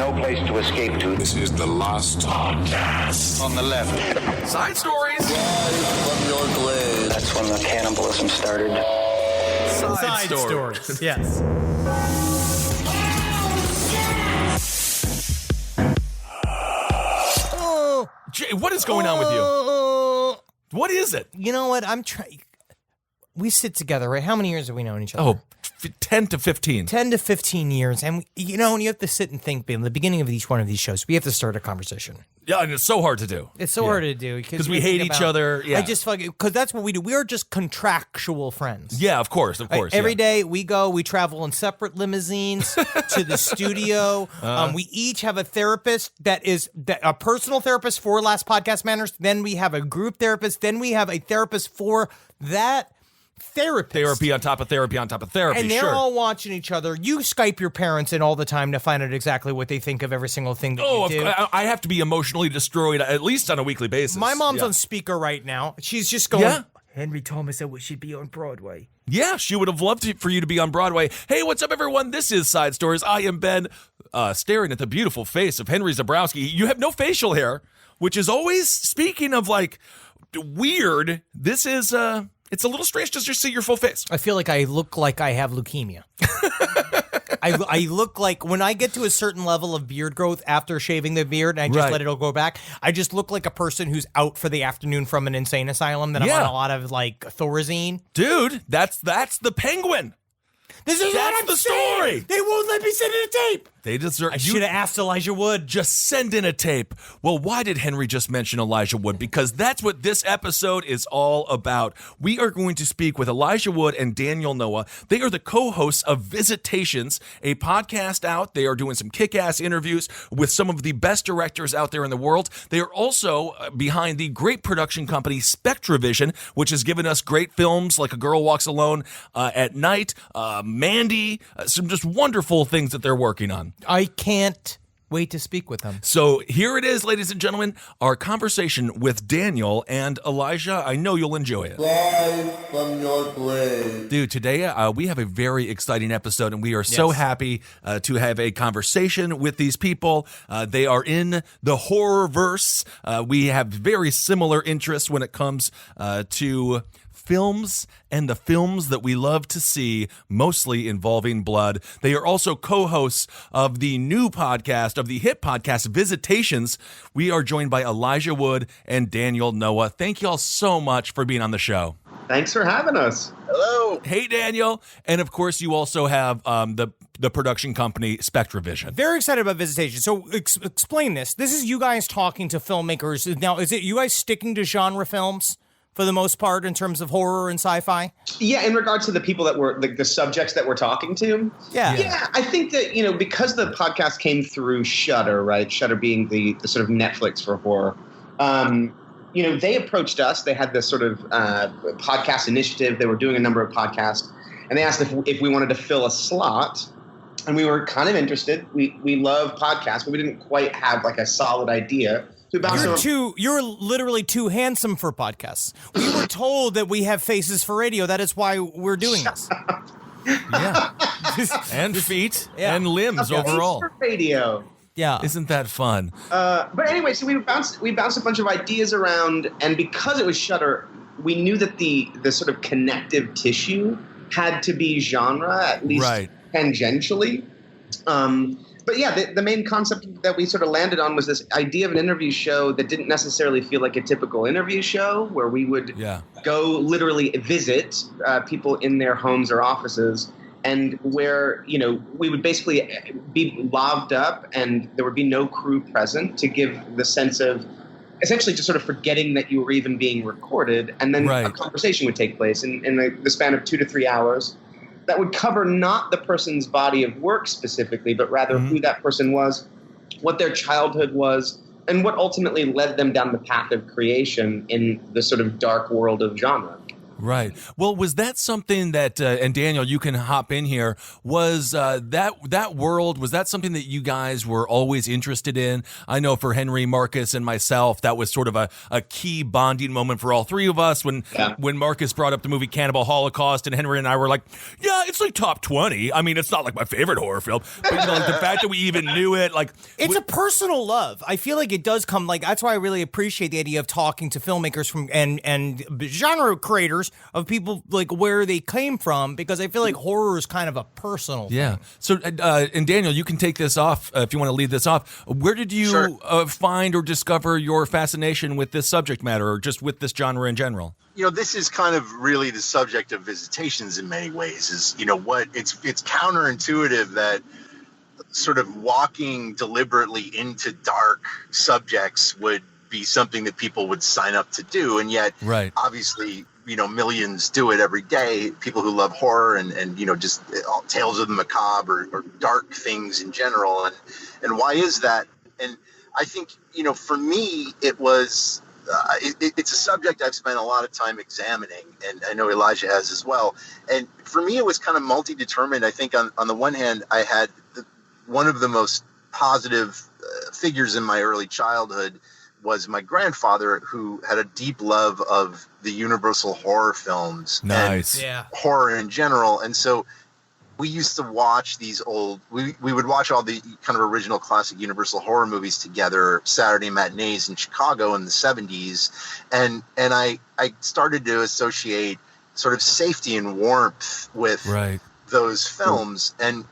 no place to escape to. This is the last podcast. On the left. Side stories. That's when the cannibalism started. Side stories. Yes. Jay, what is going on with you? What is it? You know what? I'm trying. We sit together, right? How many years have we known each other? 10 to 15. 10 to 15 years. And, you know, and you have to sit and think, in the beginning of each one of these shows, we have to start a conversation. Yeah, and it's so hard to do. It's so hard to do. Because we hate each other. Yeah. I just fucking, because that's what we do. We are just contractual friends. Yeah, of course. Every day we travel in separate limousines to the studio. We each have a therapist a personal therapist for Last Podcast Manners. Then we have a group therapist. Then we have a therapist for that therapist. Therapy on top of therapy on top of therapy. And they're all watching each other. You Skype your parents in all the time to find out exactly what they think of every single thing that you do. I have to be emotionally destroyed at least on a weekly basis. My mom's on speaker right now. She's just going, Henry Thomas said we should be on Broadway. Yeah, she would have loved for you to be on Broadway. Hey, what's up, everyone? This is Side Stories. I am Ben, staring at the beautiful face of Henry Zabrowski. You have no facial hair, which is always, speaking of, like, weird, this is... It's a little strange to just see your full face. I feel like I look like I have leukemia. I look like when I get to a certain level of beard growth after shaving the beard and I just let it all go back, I just look like a person who's out for the afternoon from an insane asylum that I'm on a lot of like Thorazine. Dude, that's the Penguin. That's what I'm the saying. story. They won't let me send in a tape. They deserve. I should have asked Elijah Wood. Just send in a tape. Well, why did Henry just mention Elijah Wood? Because that's what this episode is all about. We are going to speak with Elijah Wood and Daniel Noah. They are the co-hosts of Visitations, a podcast out. They are doing some kick-ass interviews with some of the best directors out there in the world. They are also behind the great production company SpectreVision, which has given us great films like A Girl Walks Alone at Night, Mandy, some just wonderful things that they're working on. I can't wait to speak with them. So here it is, ladies and gentlemen, our conversation with Daniel and Elijah. I know you'll enjoy it. Live from your grave. Dude, today we have a very exciting episode, and we are so happy to have a conversation with these people. They are in the horror-verse. We have very similar interests when it comes to films and the films that we love to see, mostly involving blood. They are also co-hosts of the new podcast, of the hit podcast, Visitations. We are joined by Elijah Wood and Daniel Noah. Thank you all so much for being on the show. Thanks for having us. Hello. Hey, Daniel. And of course, you also have the production company, SpectreVision. Very excited about Visitation. So explain this. This is you guys talking to filmmakers. Now, is it you guys sticking to genre films for the most part in terms of horror and sci-fi? Yeah, in regards to the people that were the subjects that we're talking to. Yeah, I think that, because the podcast came through Shudder, right? Shudder being the sort of Netflix for horror. They approached us. They had this sort of podcast initiative. They were doing a number of podcasts, and they asked if we wanted to fill a slot. And we were kind of interested. We love podcasts, but we didn't quite have like a solid idea. You're literally too handsome for podcasts. We were told that we have faces for radio. That is why we're doing this. Yeah. And feet and limbs overall. For radio. Yeah. Isn't that fun? But anyway, so we bounced a bunch of ideas around, and because it was Shudder, we knew that the sort of connective tissue had to be genre, at least tangentially. But yeah, the main concept that we sort of landed on was this idea of an interview show that didn't necessarily feel like a typical interview show, where we would go literally visit people in their homes or offices, and where, we would basically be logged up and there would be no crew present to give the sense of essentially just sort of forgetting that you were even being recorded, and then a conversation would take place in the span of 2 to 3 hours. That would cover not the person's body of work specifically, but rather who that person was, what their childhood was, and what ultimately led them down the path of creation in the sort of dark world of genre. Right. Well, was that something that, and Daniel, you can hop in here, was that world, was that something that you guys were always interested in? I know for Henry, Marcus, and myself, that was sort of a key bonding moment for all three of us when Marcus brought up the movie Cannibal Holocaust, and Henry and I were like, yeah, it's like top 20. I mean, it's not like my favorite horror film, but like the fact that we even knew it, like... It's a personal love. I feel like it does come, like, that's why I really appreciate the idea of talking to filmmakers from and genre creators of people, like, where they came from, because I feel like horror is kind of a personal thing. So, and Daniel, you can take this off if you want to lead this off. Where did you find or discover your fascination with this subject matter, or just with this genre in general? You know, this is kind of really the subject of Visitations in many ways. Is, you know, what it's counterintuitive that sort of walking deliberately into dark subjects would be something that people would sign up to do, and yet obviously, you know, millions do it every day. People who love horror and you know, just all tales of the macabre or dark things in general. And why is that? And I think, you know, for me, it was it's a subject I've spent a lot of time examining, and I know Elijah has as well. And for me, it was kind of multi-determined. I think on the one hand, I had one of the most positive figures in my early childhood was my grandfather, who had a deep love of the Universal horror films and horror in general. And so we used to watch these we would watch all the kind of original classic Universal horror movies together, Saturday matinees in Chicago in the 70s. And I started to associate sort of safety and warmth with those films. And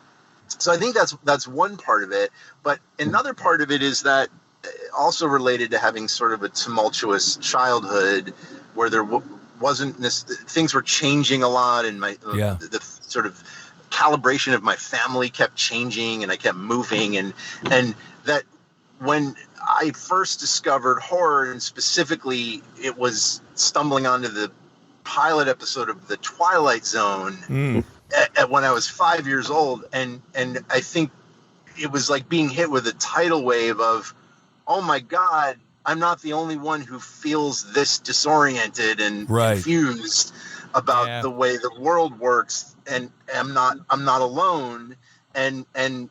so I think that's one part of it. But another part of it is that also related to having sort of a tumultuous childhood where there wasn't things were changing a lot, and the sort of calibration of my family kept changing, and I kept moving, and that when I first discovered horror, and specifically it was stumbling onto the pilot episode of The Twilight Zone when I was 5 years old, and I think it was like being hit with a tidal wave of, oh my God, I'm not the only one who feels this disoriented and confused about the way the world works, and I'm not alone, and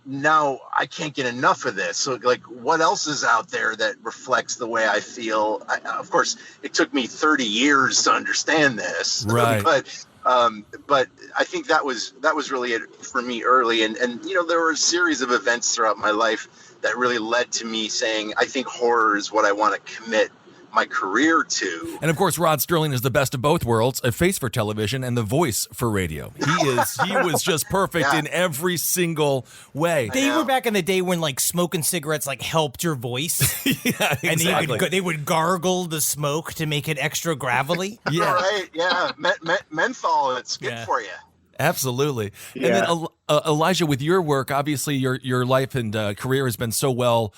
now I can't get enough of this. So, like, what else is out there that reflects the way I feel? Of course, it took me 30 years to understand this, but I think that was really it for me early, and you know, there were a series of events throughout my life that really led to me saying, I think horror is what I want to commit my career to. And of course, Rod Sterling is the best of both worlds, a face for television and the voice for radio. He was just perfect in every single way. They were back in the day when, like, smoking cigarettes, like, helped your voice. And they would gargle the smoke to make it extra gravelly. Menthol, it's good for you. Absolutely. And then Elijah, with your work, obviously your life and career has been so well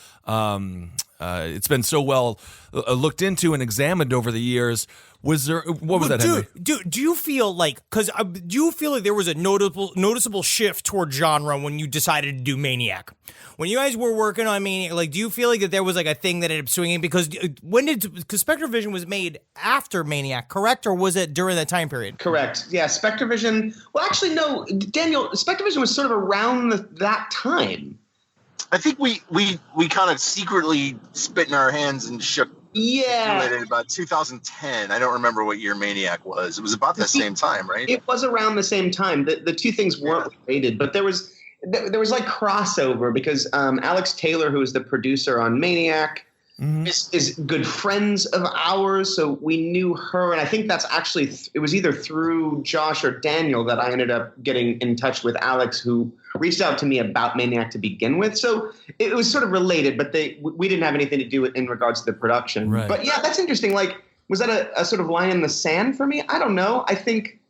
it's been so well looked into and examined over the years. Was that, Henry? Do you feel like, there was a noticeable shift toward genre when you decided to do Maniac? When you guys were working on Maniac, like, do you feel like that there was like a thing that ended up swinging? Because SpectreVision was made after Maniac, correct? Or was it during that time period? Correct. Yeah, SpectreVision. Well, actually, no, Daniel, SpectreVision was sort of around that time. I think we kind of secretly spit in our hands and shook. Yeah. About 2010. I don't remember what year Maniac was. It was about the same time, right? It was around the same time. The two things weren't related, but there was like crossover because Alex Taylor, who is the producer on Maniac, is good friends of ours. So we knew her. And I think that's actually, it was either through Josh or Daniel that I ended up getting in touch with Alex, who reached out to me about Maniac to begin with. So it was sort of related, but we didn't have anything to do with in regards to the production. Right. But yeah, that's interesting. Like, was that a sort of line in the sand for me? I don't know. I think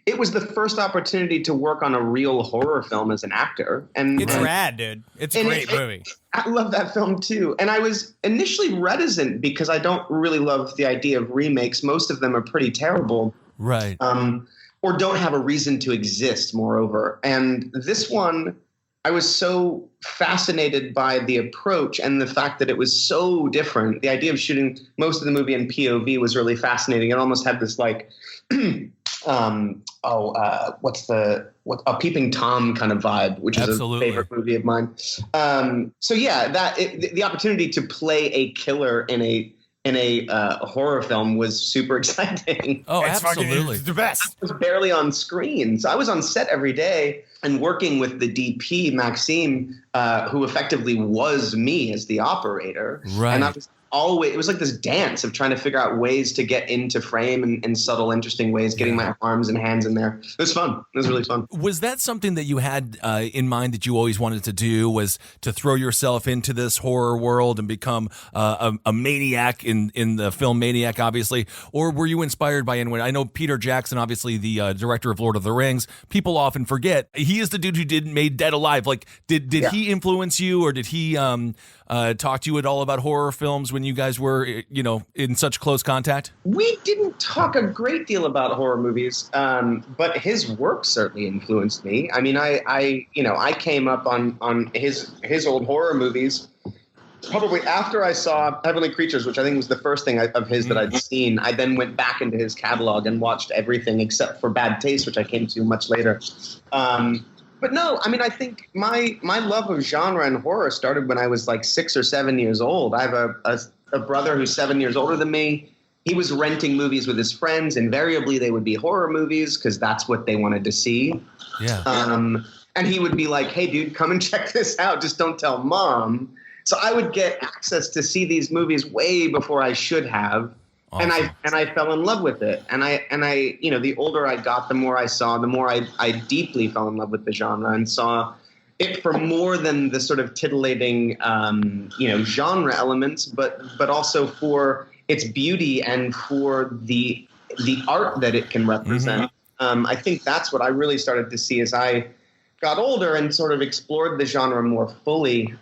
it was the first opportunity to work on a real horror film as an actor. And it's rad, dude. It's a great movie. I love that film too. And I was initially reticent because I don't really love the idea of remakes. Most of them are pretty terrible. Right. Or don't have a reason to exist, moreover. And this one I was so fascinated by the approach and the fact that it was so different. The idea of shooting most of the movie in POV was really fascinating. It almost had this like, a Peeping Tom kind of vibe, which is a favorite movie of mine. So yeah, the opportunity to play a killer in a horror film was super exciting. Oh, absolutely. It's the best. I was barely on screen. So I was on set every day and working with the DP, Maxime, who effectively was me as the operator. Right. And I was it was like this dance of trying to figure out ways to get into frame in subtle, interesting ways, getting my arms and hands in there. It was fun. It was really fun. Was that something that you had in mind that you always wanted to do, was to throw yourself into this horror world and become a maniac in the film Maniac, obviously? Or were you inspired by anyone? I know Peter Jackson, obviously the director of Lord of the Rings. People often forget he is the dude who made Dead Alive. Like, did he influence you, or did he talk to you at all about horror films when you guys were, in such close contact? We didn't talk a great deal about horror movies, but his work certainly influenced me. I mean, I came up on his old horror movies probably after I saw Heavenly Creatures, which I think was the first thing of his that I'd seen. I then went back into his catalog and watched everything except for Bad Taste, which I came to much later. But no, I mean, I think my love of genre and horror started when I was like 6 or 7 years old. I have a brother who's 7 years older than me. He was renting movies with his friends. Invariably, they would be horror movies because that's what they wanted to see. Yeah. And he would be like, hey, dude, come and check this out. Just don't tell mom. So I would get access to see these movies way before I should have. Awesome. And I fell in love with it. And I the older I got, the more I saw, the more I deeply fell in love with the genre and saw it for more than the sort of titillating, genre elements, but also for its beauty and for the art that it can represent. Mm-hmm. I think that's what I really started to see as I got older and sort of explored the genre more fully.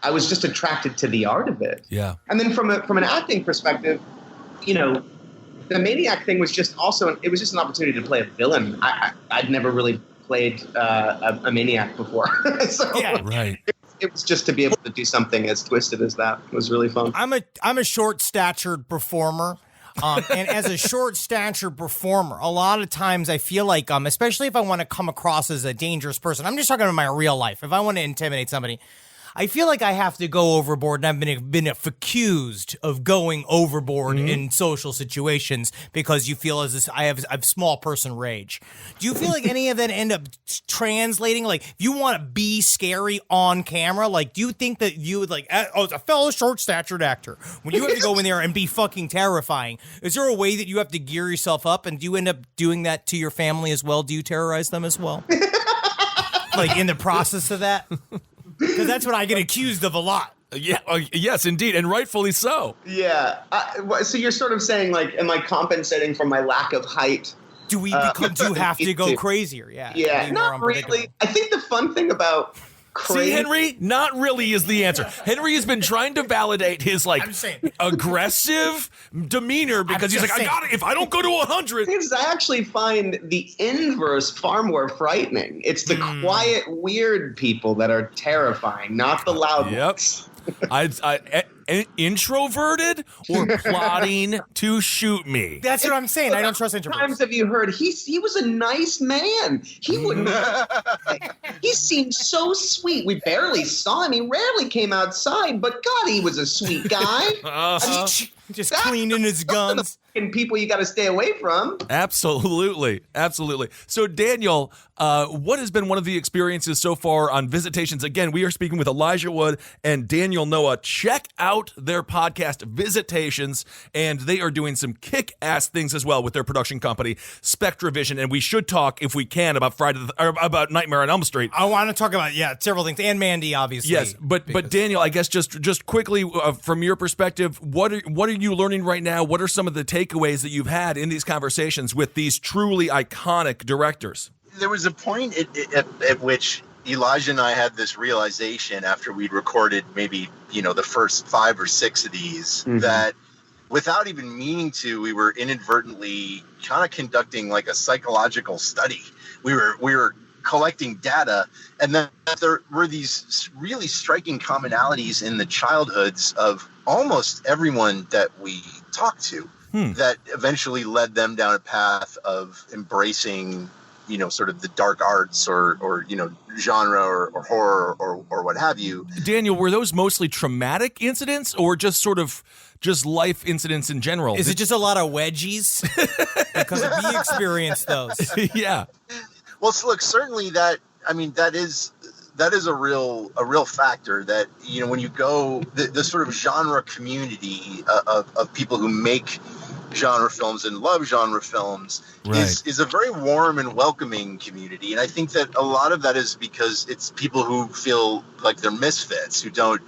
I was just attracted to the art of it. Yeah. And then from an acting perspective, the Maniac thing was just it was just an opportunity to play a villain. I'd never really played a Maniac before. So yeah, right. It was just to be able to do something as twisted as that. It was really fun. I'm a short-statured performer. And as a short-statured performer, a lot of times I feel like, especially if I want to come across as a dangerous person, I'm just talking about my real life. If I want to intimidate somebody, I feel like I have to go overboard, and I've been accused of going overboard in social situations because you feel as this I have small person rage. Do you feel like any of that end up translating? Like, if you want to be scary on camera, like, do you think that you would as a fellow short-statured actor, when you have to go in there and be fucking terrifying, is there a way that you have to gear yourself up, and do you end up doing that to your family as well? Do you terrorize them as well? Like, in the process of that? Because that's what I get accused of a lot. Yeah. Yes, indeed, and rightfully so. Yeah. So you're sort of saying, like, am I compensating for my lack of height? Do we have to go crazier? Yeah. Yeah. Not really. I think the fun thing about crazy. See, Henry, not really is the answer. Henry has been trying to validate his aggressive demeanor because he's like, I got it. If I don't go to 100, I actually find the inverse far more frightening. It's the quiet, weird people that are terrifying, not the loud ones. Introverted or plotting to shoot me. That's what I'm saying. I don't trust introverts. How many times have you heard he was a nice man? He wouldn't. He seemed so sweet. We barely saw him. He rarely came outside, but God, he was a sweet guy. Just cleaning his guns. And people you got to stay away from. Absolutely. So, Daniel, what has been one of the experiences so far on Visitations? Again, we are speaking with Elijah Wood and Daniel Noah. Check out their podcast, Visitations, and they are doing some kick-ass things as well with their production company, SpectreVision. And we should talk, if we can, about about Nightmare on Elm Street. I want to talk about several things, and Mandy, obviously. Yes, but Daniel, I guess just quickly from your perspective, what are you learning right now? What are some of the takeaways that you've had in these conversations with these truly iconic directors? There was a point at which Elijah and I had this realization after we'd recorded maybe, the first 5 or 6 of these, that without even meaning to, we were inadvertently kind of conducting like a psychological study. We were collecting data, and then there were these really striking commonalities in the childhoods of almost everyone that we talked to that eventually led them down a path of embracing, sort of the dark arts or genre or horror or what have you. Daniel, were those mostly traumatic incidents or just sort of just life incidents in general? Is it just a lot of wedgies? Because we experienced those. Yeah. Well, so look, certainly that is a real factor that, when you go, the sort of genre community of people who make genre films and love genre films is a very warm and welcoming community. And I think that a lot of that is because it's people who feel like they're misfits, who don't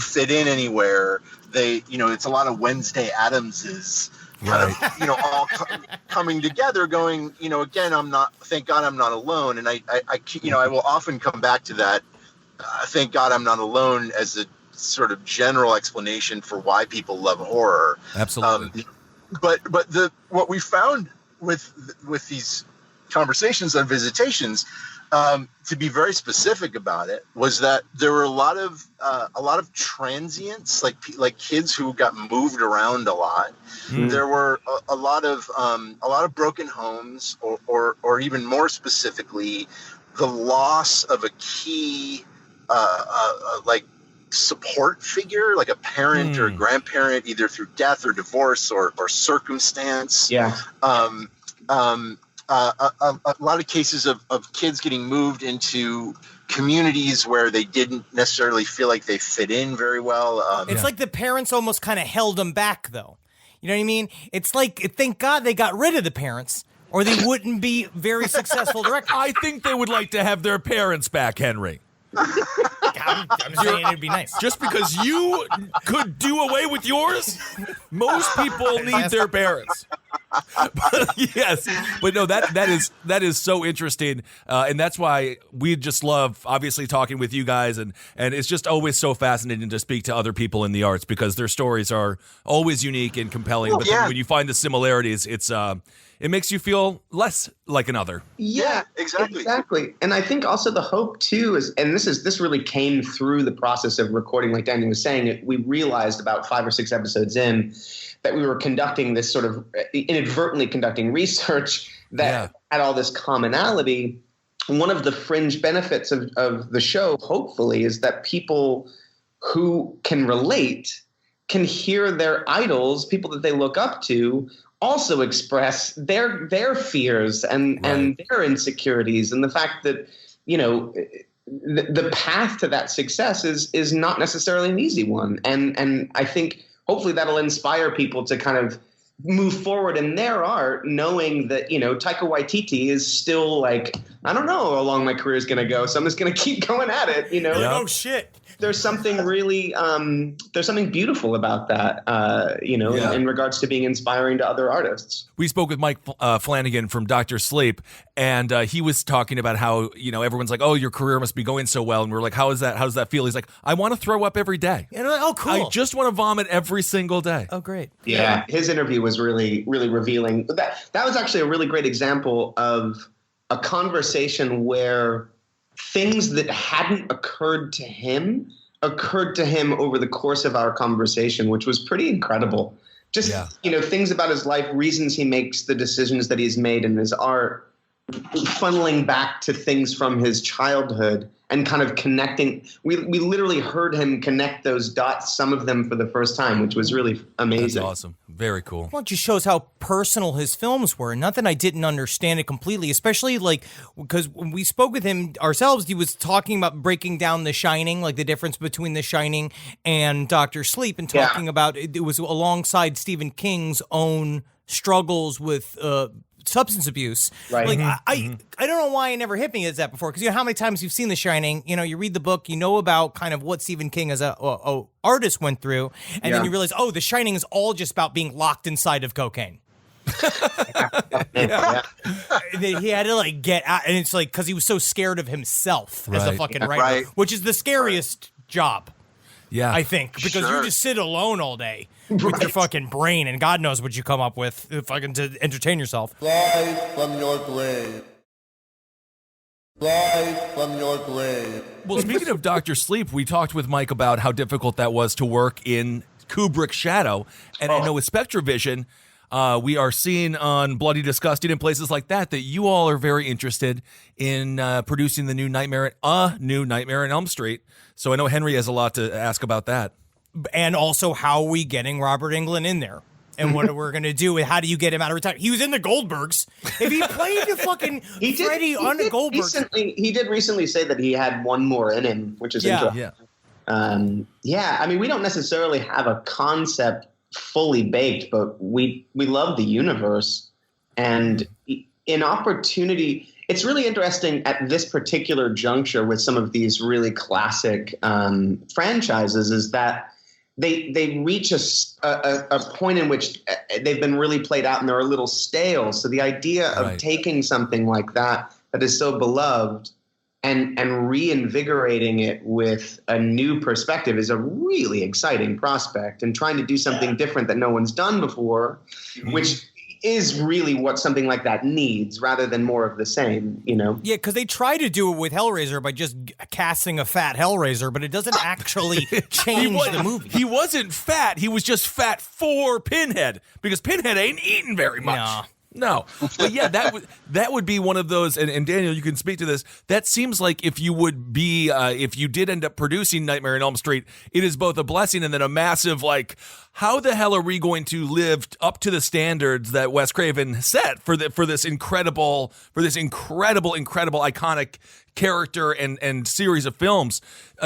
fit in anywhere. It's a lot of Wednesday Addamses kind of, all coming together going, again, thank God I'm not alone. And I will often come back to that. Thank God I'm not alone as a sort of general explanation for why people love horror. Absolutely. But what we found with these conversations on Visitations, to be very specific about it, was that there were a lot of transients, like kids who got moved around a lot. There were a lot of broken homes, or even more specifically, the loss of a key support figure, like a parent or a grandparent, either through death or divorce or circumstance. Yeah. A lot of cases of kids getting moved into communities where they didn't necessarily feel like they fit in very well. It's like the parents almost kind of held them back, though. You know what I mean? It's like, thank God they got rid of the parents, or they wouldn't be very successful directors. I think they would like to have their parents back, Henry. I'm saying it'd be nice. Just because you could do away with yours, most people need their parents. Yes, but no, that is so interesting, and that's why we just love obviously talking with you guys, and it's just always so fascinating to speak to other people in the arts because their stories are always unique and compelling. But then when you find the similarities, it makes you feel less like another. Yeah, exactly. And I think also the hope too is, and this really came through the process of recording, like Daniel was saying, we realized about 5 or 6 episodes in that we were conducting this sort of inadvertently conducting research that had all this commonality. One of the fringe benefits of the show, hopefully, is that people who can relate can hear their idols, people that they look up to, also express their fears and their insecurities, and the fact that the path to that success is not necessarily an easy one, and I think hopefully that'll inspire people to kind of move forward in their art, knowing that Taika Waititi is still like, I don't know how long my career is going to go, so I'm just going to keep going at it. Oh shit. There's something really, there's something beautiful about that, in regards to being inspiring to other artists. We spoke with Mike Flanagan from Dr. Sleep, and he was talking about how, everyone's like, oh, your career must be going so well. And we're like, how does that feel? He's like, I want to throw up every day. And like, oh, cool. I just want to vomit every single day. Oh, great. Yeah. His interview was really, really revealing. That was actually a really great example of a conversation where things that hadn't occurred to him over the course of our conversation, which was pretty incredible. Just, things about his life, reasons he makes the decisions that he's made in his art, funneling back to things from his childhood and kind of connecting. We literally heard him connect those dots, some of them for the first time, which was really amazing. That's awesome. Very cool. Well, it just shows how personal his films were. Not that I didn't understand it completely, especially because when we spoke with him ourselves, he was talking about breaking down The Shining, like the difference between The Shining and Dr. Sleep, and talking about it was alongside Stephen King's own struggles with substance abuse. Right. Like I don't know why it never hit me as that before, because how many times you've seen The Shining, you read the book, about kind of what Stephen King as a artist went through, and then you realize, The Shining is all just about being locked inside of cocaine. He had to get out, and it's because he was so scared of himself as a fucking writer, which is the scariest job. Yeah, I think, because you just sit alone all day with your fucking brain, and God knows what you come up with fucking to entertain yourself. Rise from your grave. Rise from your grave. Well, speaking of Dr. Sleep, we talked with Mike about how difficult that was to work in Kubrick's Shadow. And I know with SpectreVision, we are seeing on Bloody Disgusting and places like that you all are very interested in producing the new Nightmare on Elm Street. So I know Henry has a lot to ask about that. And also, how are we getting Robert Englund in there? And what we're going to do, and how do you get him out of retirement? He was in the Goldbergs. If he played the fucking Freddy on the Goldbergs. He did recently say that he had one more in him, which is interesting. Yeah. I mean, we don't necessarily have a concept fully baked, but we love the universe. And in opportunity, it's really interesting at this particular juncture with some of these really classic franchises is that they reach a point in which they've been really played out and they're a little stale. So the idea of taking something like that is so beloved and reinvigorating it with a new perspective is a really exciting prospect, and trying to do something different that no one's done before, which is really what something like that needs rather than more of the same, you know? Yeah, because they try to do it with Hellraiser by just casting a fat Hellraiser, but it doesn't actually change the movie. He wasn't fat. He was just fat for Pinhead, because Pinhead ain't eating very much. No. But yeah, that would be one of those, and Daniel, you can speak to this. That seems like if you would be, if you did end up producing Nightmare on Elm Street, it is both a blessing and then a massive, like, how the hell are we going to live up to the standards that Wes Craven set for this incredible, iconic character and series of films?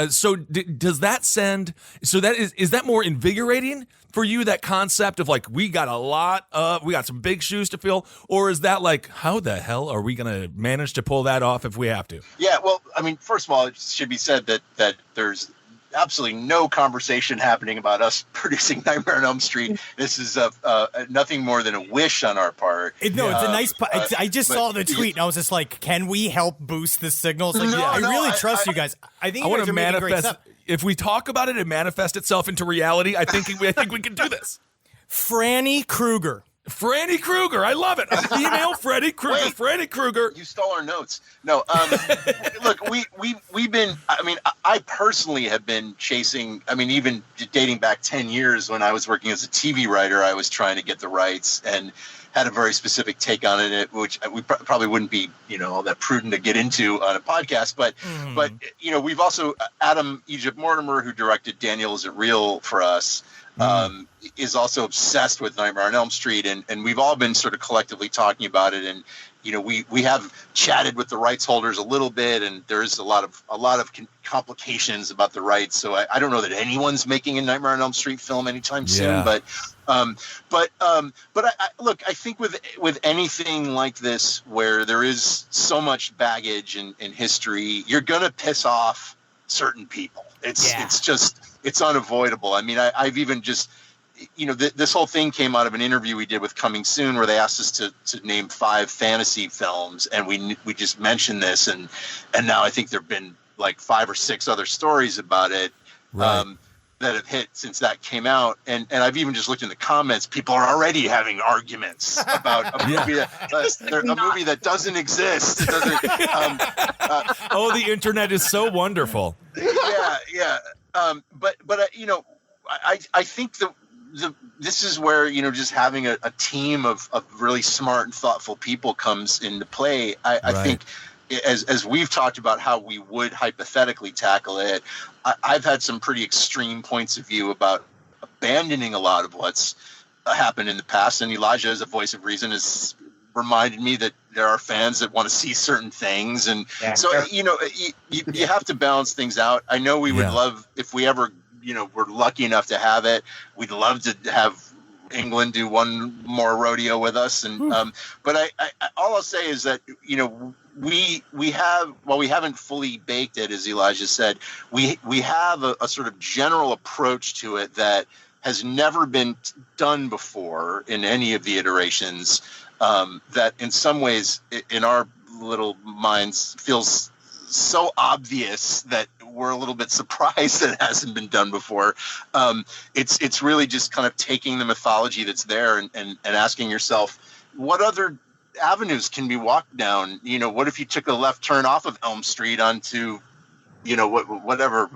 So does that send? So that is that more invigorating for you, that concept of like, we got some big shoes to fill, or is that like, how the hell are we going to manage to pull that off if we have to? Yeah, well, I mean, first of all, it should be said that there's absolutely no conversation happening about us producing Nightmare on Elm Street. This is nothing more than a wish on our part. It's a nice. I just saw the tweet and I was just like, "Can we help boost the signals?" Like, I really trust you guys. I think you guys are making great stuff. If we talk about it and manifest itself into reality, I think we can do this. Franny Krueger. Franny Krueger, I love it. A female Freddy Krueger. Wait, Franny Krueger. You stole our notes. No, look, we've been. I mean, I personally have been chasing. I mean, even dating back 10 years when I was working as a TV writer, I was trying to get the rights and had a very specific take on it, which we probably wouldn't be, all that prudent to get into on a podcast. But we've also Adam Egypt Mortimer, who directed Daniel Is It Real for us. Is also obsessed with Nightmare on Elm Street, and we've all been sort of collectively talking about it, and we have chatted with the rights holders a little bit, and there's a lot of complications about the rights. So I don't know that anyone's making a Nightmare on Elm Street film anytime soon, but look, I think with anything like this where there is so much baggage in history, you're gonna piss off certain people. It's unavoidable. I mean, I've even just, this whole thing came out of an interview we did with Coming Soon, where they asked us to name 5 fantasy films, and we just mentioned this, and now I think there've been like 5 or 6 other stories about it that have hit since that came out, and I've even just looked in the comments. People are already having arguments about a movie that doesn't exist. It doesn't. The internet is so wonderful. Yeah. I think this is where just having a team of really smart and thoughtful people comes into play. I think as we've talked about how we would hypothetically tackle it, I've had some pretty extreme points of view about abandoning a lot of what's happened in the past, and Elijah, as a voice of reason, has reminded me that there are fans that want to see certain things, and you have to balance things out. I know we would love, if we ever we're lucky enough to have it, we'd love to have England do one more rodeo with us, and but I all I'll say is that we have, while we haven't fully baked it, as Elijah said, we have a sort of general approach to it that has never been done before in any of the iterations, that in some ways in our little minds feels so obvious that we're a little bit surprised that it hasn't been done before. It's really just kind of taking the mythology that's there and asking yourself, what other avenues can be walked down? You know, what if you took a left turn off of Elm Street onto, you know, whatever,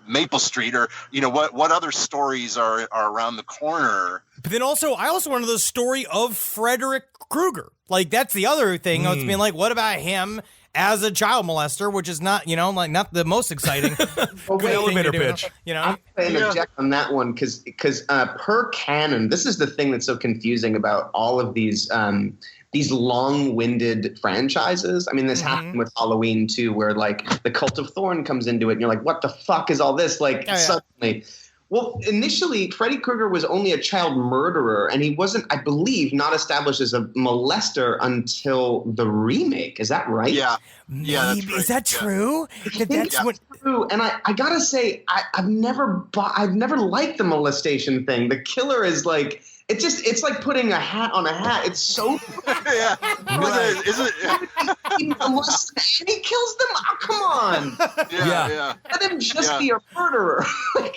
Maple Street, or, you know, what other stories are around the corner? But then also, I also wanted the story of Frederick Krueger. Like, that's the other thing. It's being like, what about him as a child molester, which is not, you know, like not the most exciting elevator pitch. You know, I'm going to interject on that one because per canon, this is the thing that's so confusing about all of these long-winded franchises. I mean, this happened with Halloween too, where like the Cult of Thorn comes into it, and you're like, what the fuck is all this? Like suddenly. Well, initially, Freddy Krueger was only a child murderer, and he wasn't, I believe, not established as a molester until the remake. Is that right? Yeah. Maybe. Yeah, that's right. Is that true? That's what. True. And I gotta say, I've never liked the molestation thing. The killer is like, it's like putting a hat on a hat. It's so yeah. Is it? he molests and he kills them. Oh, come on. Yeah. Let him just be a murderer.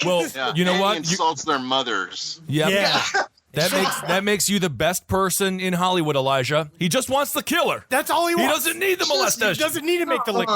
Well, you know and what? He insults their mothers. Yeah. That makes you the best person in Hollywood, Elijah. He just wants the killer. That's all he wants. He doesn't need the molestation. He doesn't need to make the lick.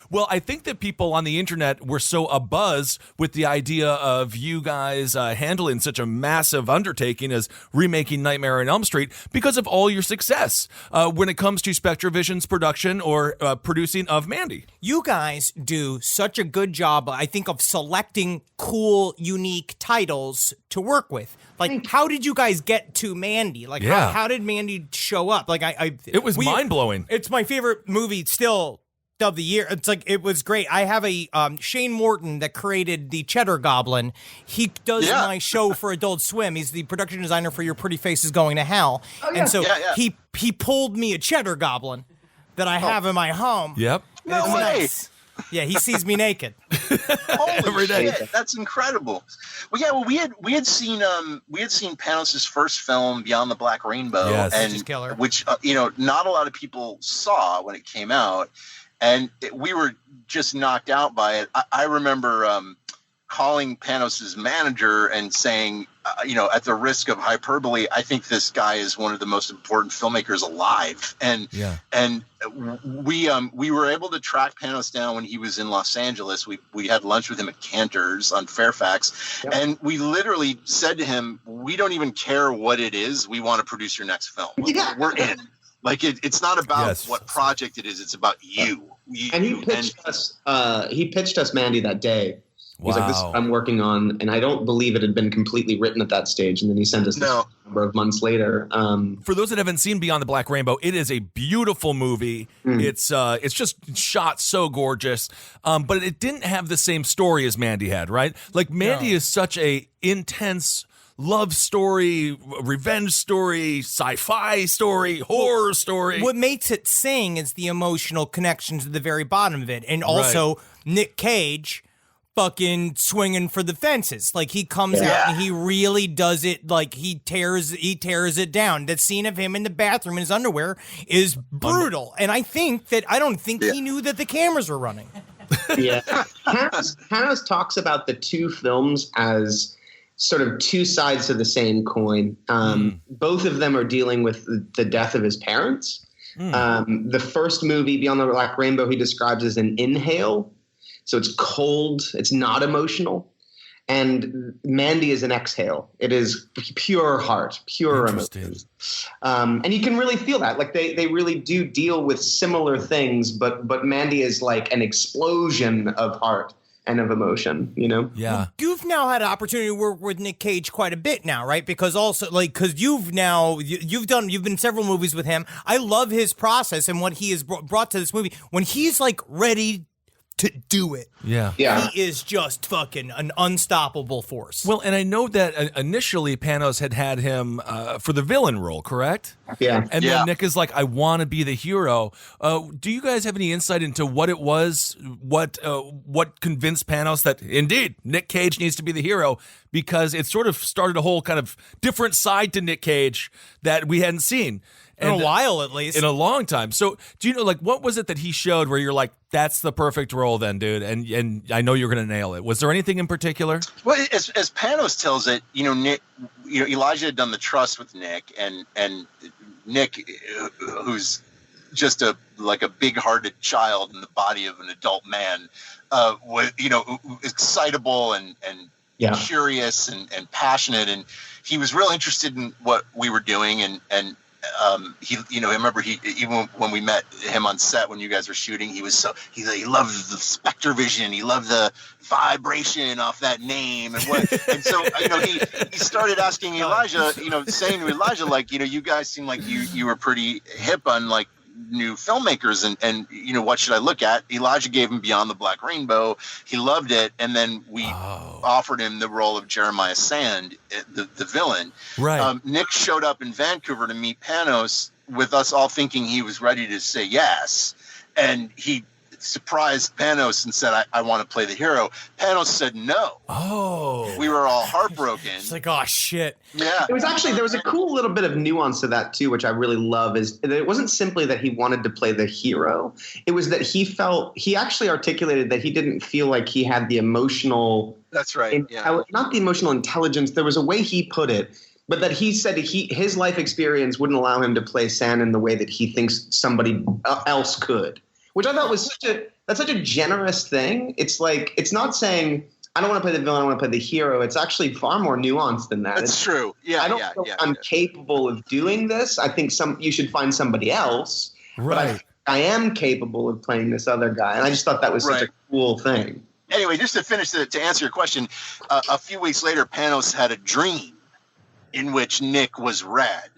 Well, I think that people on the internet were so abuzz with the idea of you guys handling such a massive undertaking as remaking Nightmare on Elm Street because of all your success when it comes to SpectreVision's production or producing of Mandy. You guys do such a good job, I think, of selecting cool, unique titles to work with. Like, how did you guys get to Mandy? Like, how did Mandy show up? Like, it was mind-blowing. It's my favorite movie still of the year. It's like, it was great. I have a Shane Morton that created the Cheddar Goblin. He does my show for Adult Swim. He's the production designer for Your Pretty Face is Going to Hell. And so he pulled me a Cheddar Goblin that I have in my home. Yep. No way. Nice. Yeah, he sees me naked. Holy shit, that's incredible. Well, we had seen Panos' first film, Beyond the Black Rainbow, which you know, not a lot of people saw when it came out, and we were just knocked out by it. I remember calling Panos' manager and saying, you know, at the risk of hyperbole, I think this guy is one of the most important filmmakers alive. And we were able to track Panos down when he was in Los Angeles. We had lunch with him at Cantor's on Fairfax, and we literally said to him, "We don't even care what it is. We want to produce your next film. We're in." Like it's not about what project it is; it's about you. And he pitched us. He pitched us Mandy that day. He's like, this is what I'm working on, and I don't believe it had been completely written at that stage. And then he sent us this a number of months later. For those that haven't seen Beyond the Black Rainbow, it is a beautiful movie. It's just shot so gorgeous, but it didn't have the same story as Mandy had, right? Like Mandy is such a intense love story, revenge story, sci-fi story, horror story. What makes it sing is the emotional connection to the very bottom of it, and also Nick Cage fucking swinging for the fences. Like, he comes out and he really does it. Like, he tears it down. That scene of him in the bathroom in his underwear is brutal. And I don't think he knew that the cameras were running. Yeah. Panos talks about the two films as sort of two sides of the same coin. Both of them are dealing with the death of his parents. The first movie, Beyond the Black Rainbow, he describes as an inhale. So it's cold. It's not emotional. And Mandy is an exhale. It is pure heart, pure emotion. And you can really feel that. Like they really do deal with similar things, but Mandy is like an explosion of heart and of emotion, you know? Yeah. Well, you've now had an opportunity to work with Nick Cage quite a bit now, right? Because you've been in several movies with him. I love his process and what he has brought to this movie. When he's like ready to do it. Yeah. He is just fucking an unstoppable force. Well, and I know that initially Panos had him for the villain role, correct? Yeah. And then Nick is like, I want to be the hero. Do you guys have any insight into what it was, what convinced Panos that indeed Nick Cage needs to be the hero? Because it sort of started a whole kind of different side to Nick Cage that we hadn't seen. In a while, at least. In a long time. So, do you know, like, what was it that he showed where you're like, that's the perfect role then, dude, and I know you're going to nail it? Was there anything in particular? Well, as Panos tells it, Nick, Elijah had done the trust with Nick, and Nick, who's just a big-hearted child in the body of an adult man, was, excitable and curious and passionate, and he was real interested in what we were doing, and he, I remember even when we met him on set when you guys were shooting, he loved the SpectreVision, he loved the vibration off that name, and so he started asking Elijah, saying to Elijah, like, you guys seem like you were pretty hip on like new filmmakers, and what should I look at? Elijah gave him Beyond the Black Rainbow. He loved it, and then we offered him the role of Jeremiah Sand, the villain. Right. Nick showed up in Vancouver to meet Panos, with us all thinking he was ready to say yes, and he surprised Panos and said, I want to play the hero. Panos said no. Oh. We were all heartbroken. It's like, oh shit. Yeah. It was actually, there was a cool little bit of nuance to that too, which I really love, is that it wasn't simply that he wanted to play the hero. It was that he actually articulated that he didn't feel like he had the emotional. That's right. Not the emotional intelligence. There was a way he put it, but that he said his life experience wouldn't allow him to play Sand in the way that he thinks somebody else could. Which I thought was such a generous thing. It's like, it's not saying, I don't want to play the villain, I want to play the hero. It's actually far more nuanced than that. That's true. Yeah, I don't know I'm capable of doing this. I think you should find somebody else. Right. But I am capable of playing this other guy. And I just thought that was such a cool thing. Anyway, just to finish, to answer your question, a few weeks later, Panos had a dream in which Nick was red.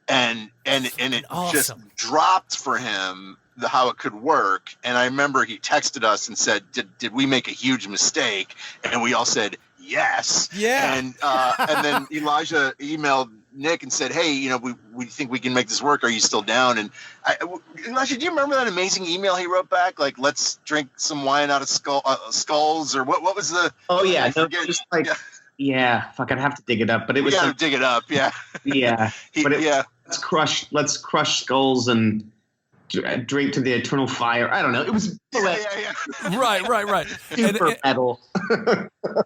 And it just dropped for him how it could work. And I remember he texted us and said, did we make a huge mistake? And we all said yes. Yeah. And then Elijah emailed Nick and said, hey, we think we can make this work, are you still down? And Elijah, do you remember that amazing email he wrote back, like, let's drink some wine out of skulls, or what was the fuck, I'd have to dig it up, but it was dig it up. Let's crush skulls and drink to the eternal fire. I don't know. It was Right. super metal.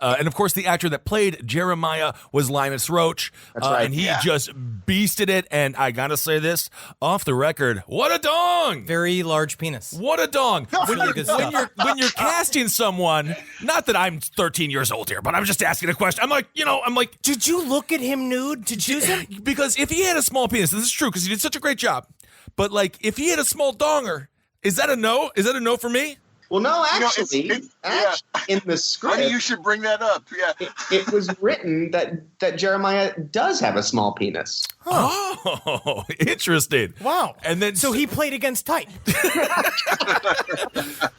And of course, the actor that played Jeremiah was Linus Roach. That's right. And he just beasted it. And I gotta say this off the record: what a dong! Very large penis. What a dong! Really good stuff. When you're casting someone, not that I'm 13 years old here, but I'm just asking a question. I'm like, did you look at him nude to choose him? Because if he had a small penis, this is true because he did such a great job. But like, if he had a small donger, is that a no? Is that a no for me? Well, no, actually, in the script, funny you should bring that up. Yeah, it was written that Jeremiah does have a small penis. Huh. Oh, interesting. Wow. And then so he played against type.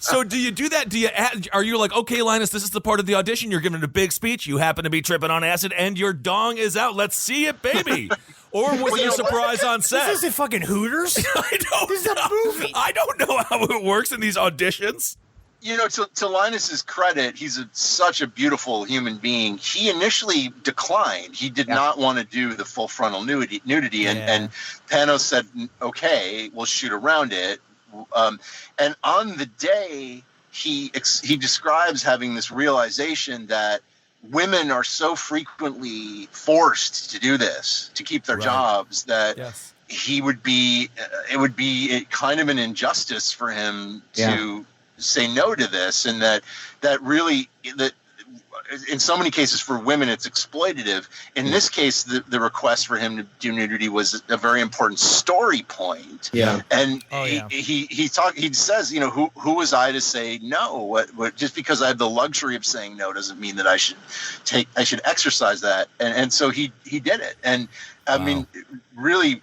So do you do that? Are you like, okay, Linus, this is the part of the audition. You're giving a big speech. You happen to be tripping on acid, and your dong is out. Let's see it, baby. Or was it a surprise on set? This isn't fucking Hooters. I don't This is a movie. I don't know how it works in these auditions. To Linus's credit, he's such a beautiful human being. He initially declined. He did not want to do the full frontal nudity, and Panos said, okay, we'll shoot around it. And on the day, he describes having this realization that women are so frequently forced to do this to keep their jobs that it would be kind of an injustice for him to say no to this, and that really in so many cases for women it's exploitative. In this case, the request for him to do nudity was a very important story point. And he says, who was I to say no? What just because I have the luxury of saying no doesn't mean that I should exercise that. And so he did it. And I mean, really,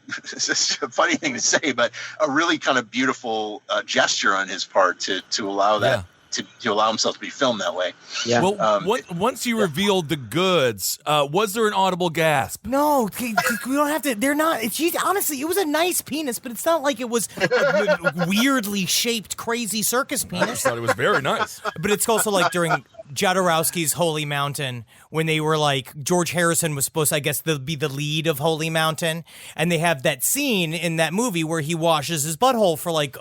it's a funny thing to say, but a really kind of beautiful gesture on his part to allow that to allow himself to be filmed that way. Yeah. Well, once you revealed the goods, was there an audible gasp? No, we don't have to. They're not. Honestly, it was a nice penis, but it's not like it was a weirdly shaped, crazy circus penis. I just thought it was very nice. But it's also like during Jodorowsky's Holy Mountain, when they were like, George Harrison was supposed to, I guess, be the lead of Holy Mountain, and they have that scene in that movie where he washes his butthole for like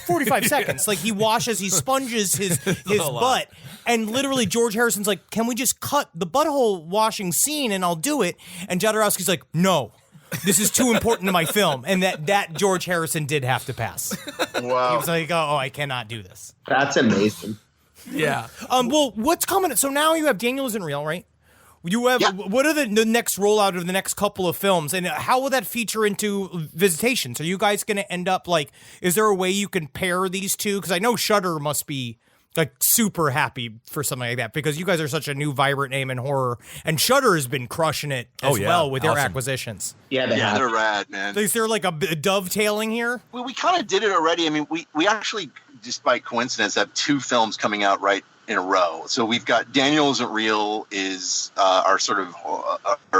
45 seconds. Like he sponges his butt, and literally George Harrison's like, can we just cut the butthole washing scene and I'll do it? And Jodorowsky's like, no. This is too important to my film. And that George Harrison did have to pass. Wow. He was like, oh, I cannot do this. That's amazing. Yeah. Well, what's coming? So now you have Daniel Isn't Real, right? You have what are the next rollout of the next couple of films, and how will that feature into Visitations? Are you guys going to end up like? Is there a way you can pair these two? Because I know Shudder must be like super happy for something like that because you guys are such a new vibrant name in horror, and Shudder has been crushing it as well with their acquisitions. Yeah, they're rad, man. Is there like a dovetailing here? Well, we kind of did it already. I mean, we actually, just by coincidence, have 2 films coming out right in a row. So we've got Daniel Isn't Real is our sort of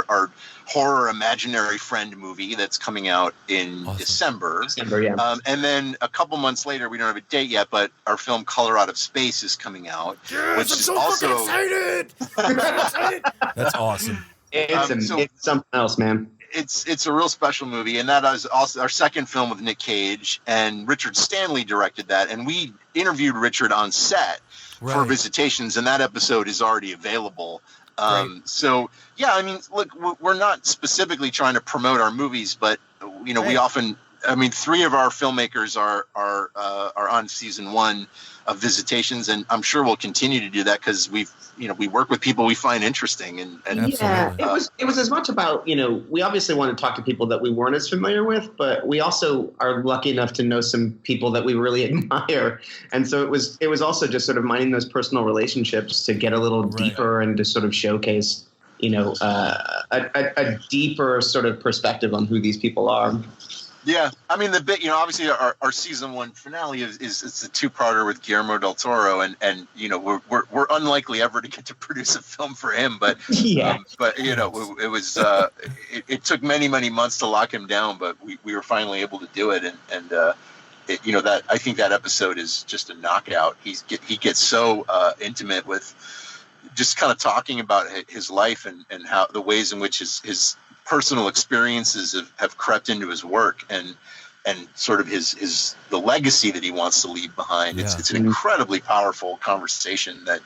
our horror imaginary friend movie that's coming out in December. Yeah. And then a couple months later, we don't have a date yet, but our film Color Out of Space is coming out. Yes, which I'm is so also fucking excited. That's awesome. It's something else, man. It's a real special movie, and that is also our second film with Nick Cage, and Richard Stanley directed that, and we interviewed Richard on set for Visitations, and that episode is already available. So yeah, I mean, look, we're not specifically trying to promote our movies, but we often, I mean, 3 of our filmmakers are on season 1 of Visitations, and I'm sure we'll continue to do that because we work with people we find interesting, and yeah, it was as much about, we obviously want to talk to people that we weren't as familiar with, but we also are lucky enough to know some people that we really admire, and so it was also just sort of minding those personal relationships to get a little deeper and to sort of showcase a deeper sort of perspective on who these people are. Yeah, I mean obviously our season 1 finale is it's a 2-parter with Guillermo del Toro, and we're unlikely ever to get to produce a film for him, but it was it took many months to lock him down, but we were finally able to do it, and that I think that episode is just a knockout. He gets so intimate with just kind of talking about his life and how the ways in which his personal experiences have crept into his work and sort of the legacy that he wants to leave behind. Yeah. It's an incredibly powerful conversation that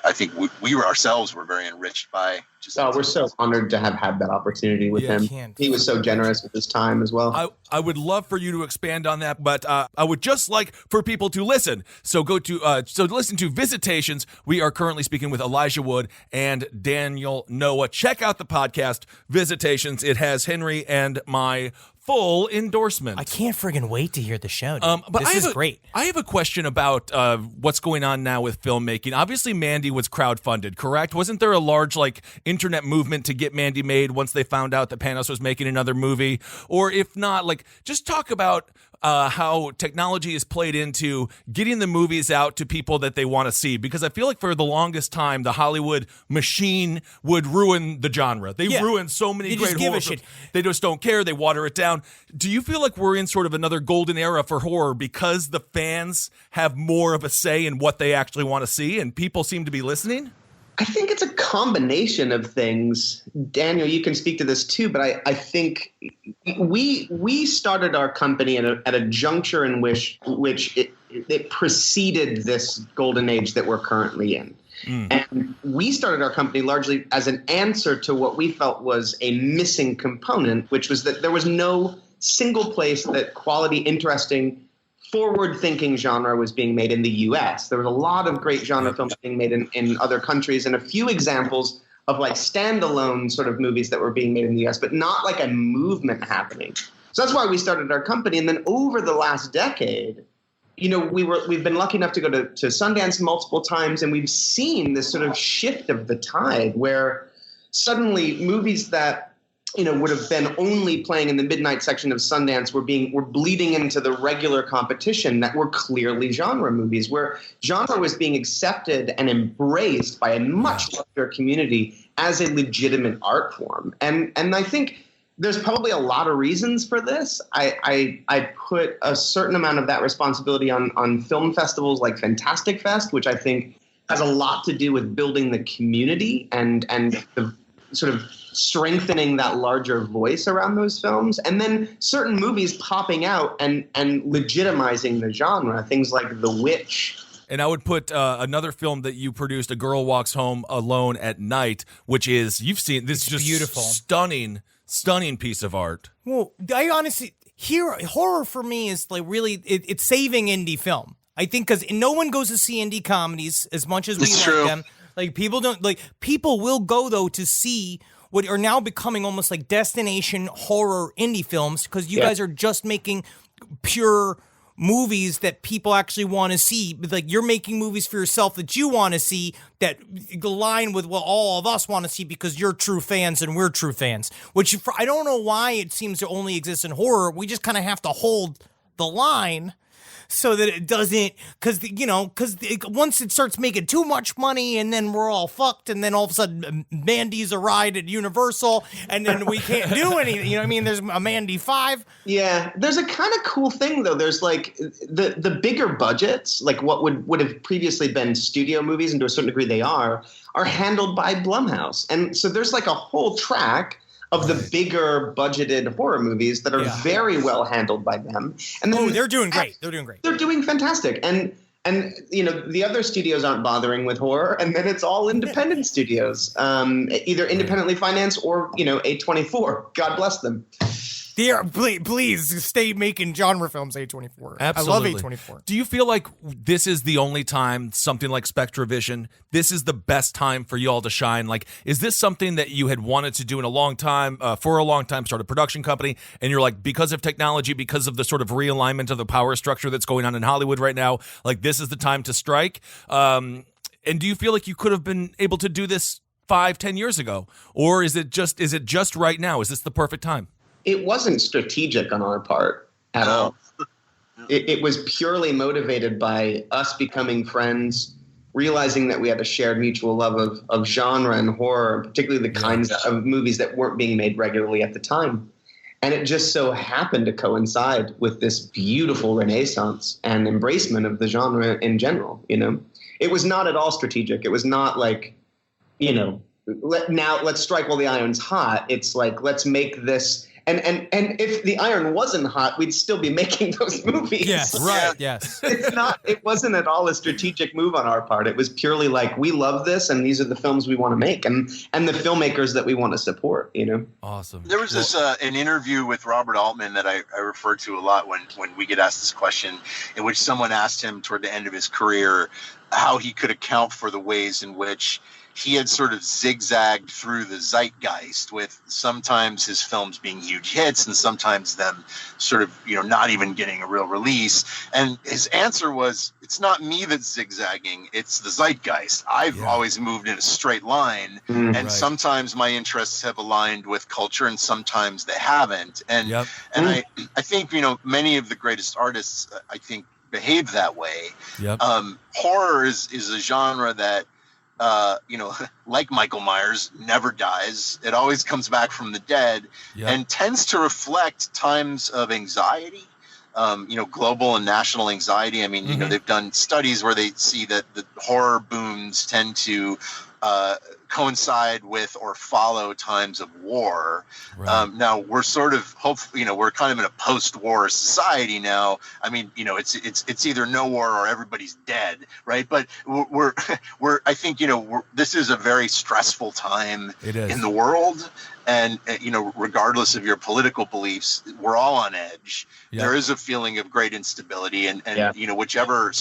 I think we ourselves were very enriched by. We're so honored to have had that opportunity with him. He was so generous with his time as well. I would love for you to expand on that, but I would just like for people to listen. So go to listen to Visitations. We are currently speaking with Elijah Wood and Daniel Noah. Check out the podcast Visitations. It has Henry and my full endorsement. I can't friggin' wait to hear the show. But this is great. I have a question about what's going on now with filmmaking. Obviously, Mandy was crowdfunded, correct? Wasn't there a large internet movement to get Mandy made once they found out that Panos was making another movie? Or if not, just talk about how technology is played into getting the movies out to people that they want to see. Because I feel like for the longest time, the Hollywood machine would ruin the genre. They ruin so many great horror films. They just don't care. They water it down. Do you feel like we're in sort of another golden era for horror because the fans have more of a say in what they actually want to see and people seem to be listening? I think it's a combination of things. Daniel, you can speak to this too, but I think we started our company at a juncture in which it preceded this golden age that we're currently in. And we started our company largely as an answer to what we felt was a missing component, which was that there was no single place that quality, interesting, forward-thinking genre was being made in the U.S. There was a lot of great genre films being made in other countries, and a few examples of standalone sort of movies that were being made in the U.S., but not like a movement happening. So that's why we started our company. And then over the last decade, we've been lucky enough to go to Sundance multiple times, and we've seen this sort of shift of the tide where suddenly movies that would have been only playing in the midnight section of Sundance were bleeding into the regular competition that were clearly genre movies, where genre was being accepted and embraced by a much larger community as a legitimate art form. And I think there's probably a lot of reasons for this. I put a certain amount of that responsibility on film festivals like Fantastic Fest, which I think has a lot to do with building the community and the sort of strengthening that larger voice around those films, and then certain movies popping out and legitimizing the genre, things like The Witch. And I would put another film that you produced, A Girl Walks Home Alone at Night, which is, you've seen, this is just beautiful, stunning Stunning piece of art. Well, I honestly horror for me is like really it's saving indie film. I think because no one goes to see indie comedies as much as we like them. Like people will go though to see what are now becoming almost like destination horror indie films because you guys are just making pure movies that people actually want to see. Like you're making movies for yourself that you want to see that align with what all of us want to see because you're true fans and we're true fans. Which I don't know why it seems to only exist in horror. We just kind of have to hold the line so that it doesn't, because once it starts making too much money and then we're all fucked and then all of a sudden Mandy's a ride at Universal and then we can't do anything. You know what I mean? There's a Mandy 5. Yeah, there's a kind of cool thing though. There's like the bigger budgets, like what would have previously been studio movies, and to a certain degree they are handled by Blumhouse. And so there's like a whole track of the bigger budgeted horror movies that are very well handled by them. And then they're doing great. They're doing great. They're doing fantastic. And the other studios aren't bothering with horror, and then it's all independent studios, either independently financed or A24. God bless them. Please stay making genre films, A24. Absolutely. I love A24. Do you feel like this is the only time something like SpectreVision, this is the best time for y'all to shine? Like, is this something that you had wanted to do in a long time, for a long time, start a production company, and you're like, because of technology, because of the sort of realignment of the power structure that's going on in Hollywood right now, like this is the time to strike? And do you feel like you could have been able to do this 5-10 years ago? Or is it just right now? Is this the perfect time? It wasn't strategic on our part at all. It was purely motivated by us becoming friends, realizing that we had a shared mutual love of genre and horror, particularly the kinds of movies that weren't being made regularly at the time. And it just so happened to coincide with this beautiful renaissance and embracement of the genre in general. It was not at all strategic. It was not like, let's strike while the iron's hot. It's like, let's make this. And if the iron wasn't hot, we'd still be making those movies. Yes, right. Yes. It wasn't at all a strategic move on our part. It was purely like, we love this and these are the films we want to make and the filmmakers that we want to support, Awesome. There was this an interview with Robert Altman that I refer to a lot when we get asked this question, in which someone asked him toward the end of his career how he could account for the ways in which he had sort of zigzagged through the zeitgeist, with sometimes his films being huge hits and sometimes them sort of, not even getting a real release. And his answer was, it's not me that's zigzagging, it's the zeitgeist. I've always moved in a straight line. And sometimes my interests have aligned with culture and sometimes they haven't. And I think, many of the greatest artists, I think, behave that way. Horror is a genre that, like Michael Myers, never dies. It always comes back from the dead and tends to reflect times of anxiety, global and national anxiety. I mean, they've done studies where they see that the horror booms tend to coincide with or follow times of war. Now we're sort of we're kind of in a post-war society now. I mean, it's either no war or everybody's dead, right? But we're I think this is a very stressful time in the world. And, regardless of your political beliefs, we're all on edge. There is a feeling of great instability and whichever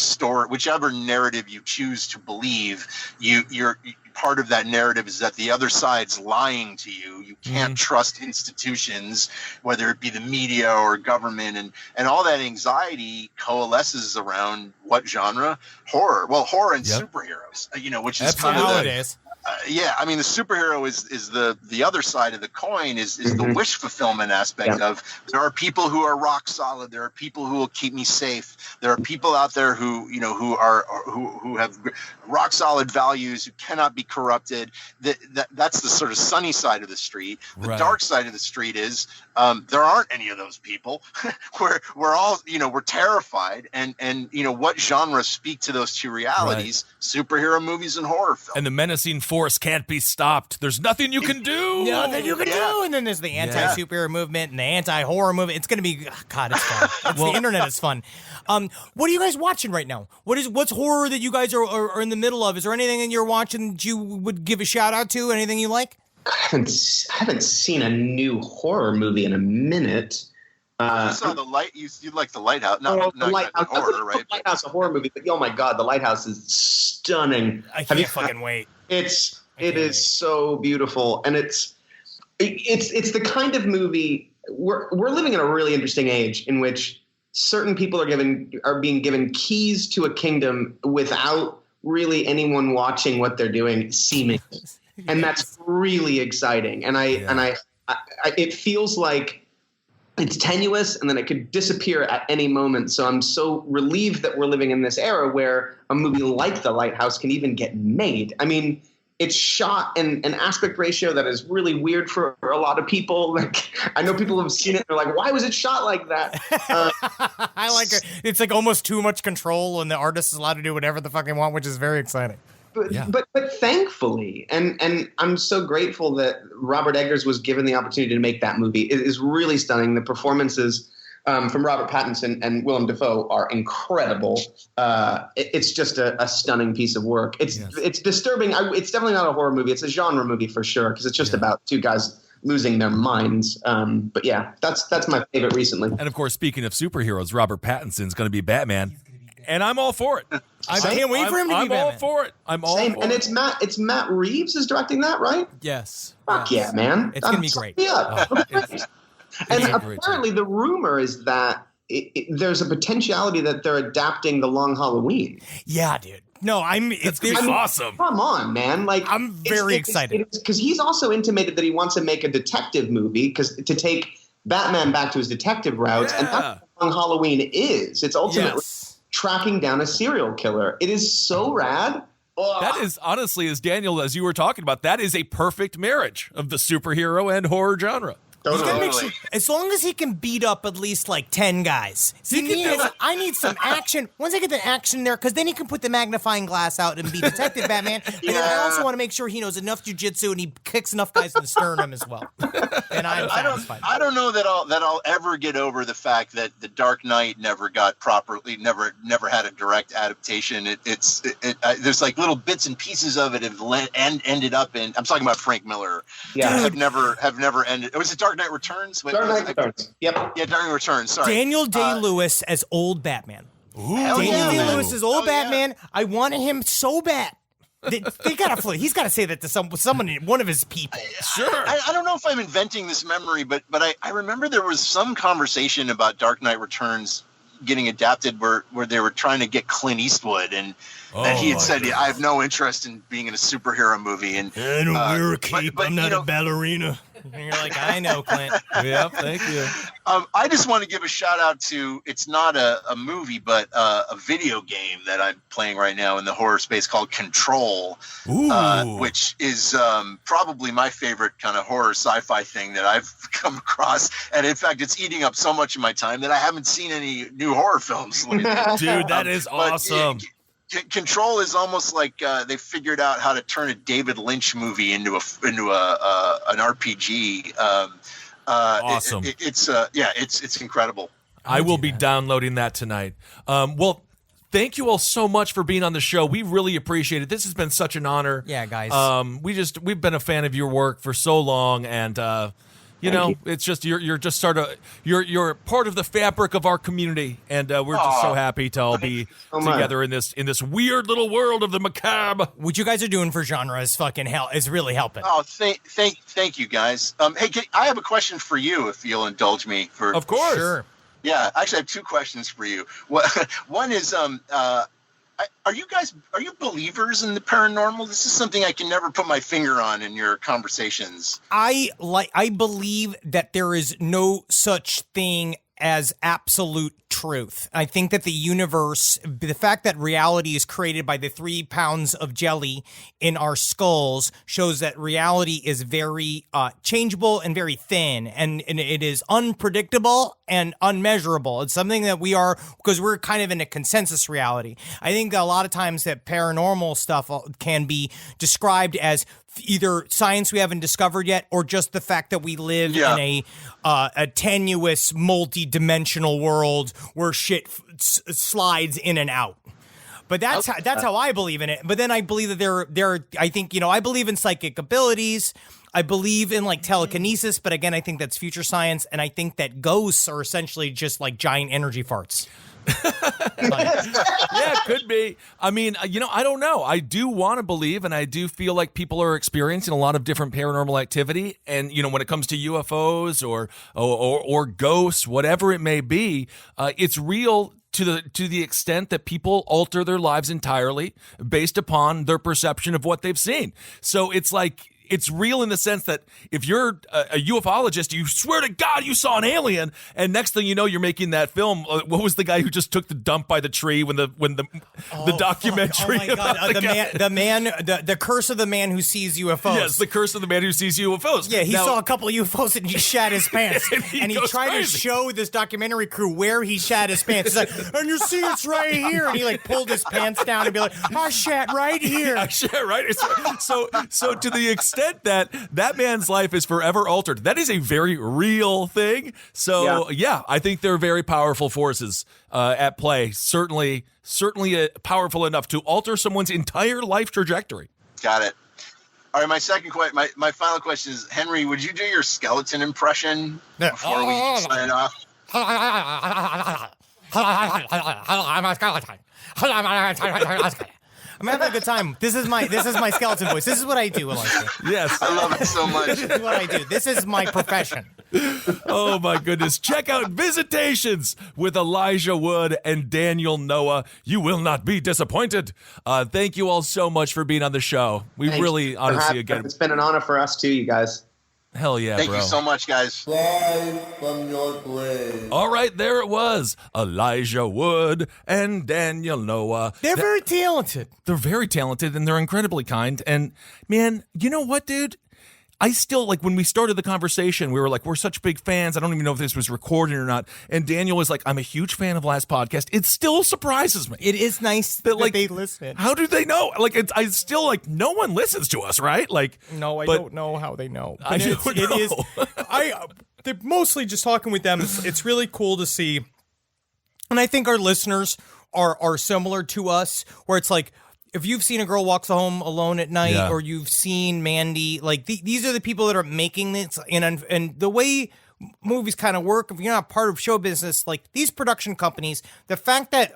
narrative you choose to believe, you're part of that narrative is that the other side's lying to you. You can't trust institutions, whether it be the media or government, and all that anxiety coalesces around what genre? Horror. Well, horror and superheroes, which is kind of nowadays. I mean, the superhero is the other side of the coin, is the wish fulfillment aspect of, there are people who are rock solid. There are people who will keep me safe. There are people out there who have rock solid values, who cannot be corrupted. That's the sort of sunny side of the street. The dark side of the street is there aren't any of those people. we're all, we're terrified. And what genres speak to those two realities? Superhero movies and horror films. And the menacing force can't be stopped. There's nothing you can do. Nothing you can do. And then there's the anti-superhero movement and the anti-horror movement. It's going to be, God, it's fun. The internet is fun. What are you guys watching right now? What's horror that you guys are in the middle of? Is there anything that you're watching that you would give a shout out to? Anything you like? I haven't seen a new horror movie in a minute. I saw the light. You like the Lighthouse? No, The Lighthouse. horror, right? The Lighthouse, a horror movie, but oh my god, The Lighthouse is stunning. I can't fucking wait. It is so beautiful, and it's the kind of movie we're living in a really interesting age in which certain people are being given keys to a kingdom without really anyone watching what they're doing, seemingly, and that's really exciting. And I it feels like it's tenuous and then it could disappear at any moment. So I'm so relieved that we're living in this era where a movie like The Lighthouse can even get made. I mean, it's shot in an aspect ratio that is really weird for a lot of people. Like, I know people have seen it. They're like, why was it shot like that? I like it. It's like almost too much control, and the artist is allowed to do whatever the fuck they want, which is very exciting. But thankfully, and I'm so grateful that Robert Eggers was given the opportunity to make that movie. It is really stunning. The performances from Robert Pattinson and Willem Dafoe are incredible. It's just a stunning piece of work. It's disturbing. It's definitely not a horror movie. It's a genre movie for sure because it's just about two guys losing their minds. But yeah, that's my favorite recently. And of course, speaking of superheroes, Robert Pattinson's going to be Batman. And I'm all for it. I can't wait for him to be I'm Batman. all for it. I'm all Same. for And it. it's Matt Reeves is directing that, right? Yes. Fuck yeah, man. It's going to be great. Yeah. And a great apparently the rumor is that there's a potentiality that they're adapting The Long Halloween. Yeah, dude. No, it's awesome. Come on, man. Like, I'm very excited. Because he's also intimated that he wants to make a detective movie to take Batman back to his detective routes. Yeah. And that's what Long Halloween is. It's ultimately tracking down a serial killer. It is so rad. Oh. That is honestly, as Daniel, as you were talking about, that is a perfect marriage of the superhero and horror genre. He's gotta make sure, as long as he can beat up at least like 10 guys. I need some action. Once I get the action there, because then he can put the magnifying glass out and be Detective Batman. And then I also want to make sure he knows enough jujitsu and he kicks enough guys in the sternum as well. And I'm satisfied. I don't know that I'll ever get over the fact that The Dark Knight never got properly, never had a direct adaptation. There's like little bits and pieces of it ended up in. I'm talking about Frank Miller. Yeah, have never ended. Was it Dark Knight Returns? Dark Knight Returns. Yep. Yeah, Dark Knight Returns. Sorry. Daniel Day-Lewis as old Batman. Hell Daniel yeah, Day-Lewis as old yeah. Batman. I wanted him so bad. They gotta flip. He's gotta say that to someone, one of his people. Sure. I don't know if I'm inventing this memory, but I remember there was some conversation about Dark Knight Returns getting adapted where they were trying to get Clint Eastwood and he had said, I have no interest in being in a superhero movie. And I don't wear a cape. I'm not a ballerina. And you're like, I know, Clint. Yeah, thank you. I just want to give a shout out to, it's not a movie, but a video game that I'm playing right now in the horror space called Control, which is probably my favorite kind of horror sci-fi thing that I've come across. And in fact, it's eating up so much of my time that I haven't seen any new horror films lately. Dude, that is awesome. Control is almost like they figured out how to turn a David Lynch movie into an RPG. Awesome. It's incredible. I will be downloading that tonight. Well, thank you all so much for being on the show. We really appreciate it. This has been such an honor. Yeah, guys. We've been a fan of your work for so long, and it's just you're just sort of you're part of the fabric of our community, and we're just so happy to all be together in this weird little world of the macabre. What you guys are doing for genre is fucking hell. Is really helping. Oh, thank you guys. Hey, I have a question for you, if you'll indulge me. Of course. Sure. Yeah, actually, I have two questions for you. One is, are you believers in the paranormal? This is something I can never put my finger on in your conversations. I believe that there is no such thing as absolute truth. I think that the universe, the fact that reality is created by the 3 pounds of jelly in our skulls, shows that reality is very changeable and very thin, and it is unpredictable and unmeasurable. It's something that we are, because we're kind of in a consensus reality. I think a lot of times that paranormal stuff can be described as either science we haven't discovered yet, or just the fact that we live in a tenuous, multi-dimensional world where shit slides in and out. But that's how I believe in it. But then I believe that I believe in psychic abilities. I believe in like telekinesis, but again, I think that's future science, and I think that ghosts are essentially just like giant energy farts. Yeah, could be. I mean, I don't know. I do want to believe, and I do feel like people are experiencing a lot of different paranormal activity. And when it comes to UFOs or ghosts, whatever it may be, it's real to the extent that people alter their lives entirely based upon their perception of what they've seen. So it's like, it's real in the sense that if you're a ufologist, you swear to God you saw an alien, and next thing you know, you're making that film. What was the guy who just took the dump by the tree when the documentary? Oh my God! The curse of the man who sees UFOs. Yes, the curse of the man who sees UFOs. Yeah, he saw a couple of UFOs and he shat his pants, and he tried to show this documentary crew where he shat his pants. He's like, and you see it's right here, and he like pulled his pants down and be like, I shat right here. I shat right. So to the extent that man's life is forever altered. That is a very real thing. So yeah, I think they're very powerful forces at play. Certainly powerful enough to alter someone's entire life trajectory. Got it. All right, my second question, my final question is, Henry, would you do your skeleton impression before we sign off? I'm a skeleton. I'm having a good time. This is my skeleton voice. This is what I do, Elijah. Yes. I love it so much. This is what I do. This is my profession. Oh, my goodness. Check out Visitations with Elijah Wood and Daniel Noah. You will not be disappointed. Thank you all so much for being on the show. We really, honestly, again. It's been an honor for us too, you guys. Hell yeah, Thank bro. you so much, guys. Rise from your grave. All right, there it was. Elijah Wood and Daniel Noah. They're very talented. They're very talented, and they're incredibly kind. And, man, you know what, dude? I still, like, when we started the conversation, we were like, we're such big fans. I don't even know if this was recorded or not. And Daniel was like, I'm a huge fan of last podcast. It still surprises me. It is nice that they listen. How do they know? Like, I still, like, no one listens to us, right? Like, no, I don't know how they know. I don't know. It is. They're mostly just talking with them. It's really cool to see. And I think our listeners are similar to us, where it's like, if you've seen A Girl Walks Home Alone at Night, or you've seen Mandy, like these are the people that are making this, and the way movies kind of work, if you're not part of show business, like these production companies, the fact that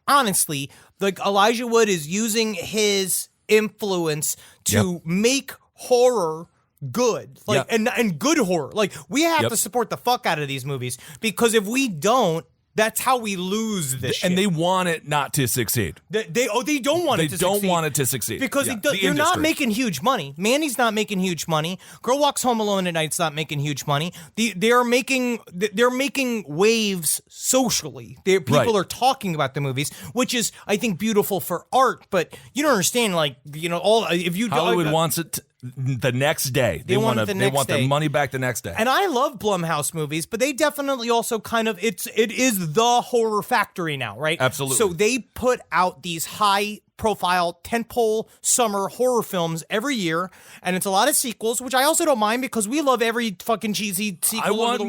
honestly, like Elijah Wood is using his influence to make horror good, like and good horror. Like we have to support the fuck out of these movies, because if we don't, that's how we lose this shit. And they want it not to succeed. They don't want it to succeed. They don't want it to succeed. Because they're not making huge money. Mandy's not making huge money. Girl Walks Home Alone at Night's not making huge money. They're making waves socially. People are talking about the movies, which is, I think, beautiful for art. But you don't understand, like, if you Hollywood wants it the next day. They want their money back the next day. And I love Blumhouse movies, but they definitely also kind of it is the horror factory now, right? Absolutely. So they put out these high profile tentpole summer horror films every year, and it's a lot of sequels, which I also don't mind, because we love every fucking cheesy sequel. I want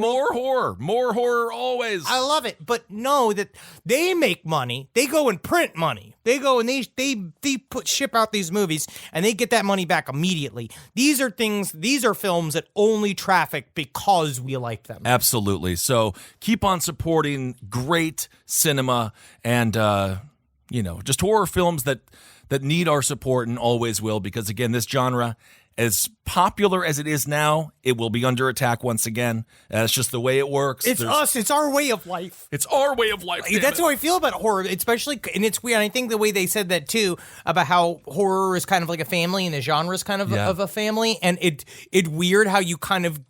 more horror always. I love it, but know that they make money. They go and print money. They go and they ship out these movies, and they get that money back immediately. These are films that only traffic because we like them. Absolutely. So keep on supporting great cinema and just horror films that need our support and always will, because again, this genre, as popular as it is now, it will be under attack once again. That's just the way it works. It's us. It's our way of life. It's our way of life. That's how I feel about horror, especially, and it's weird. I think the way they said that too, about how horror is kind of like a family and the genre is kind of of a family, and it weird how you kind of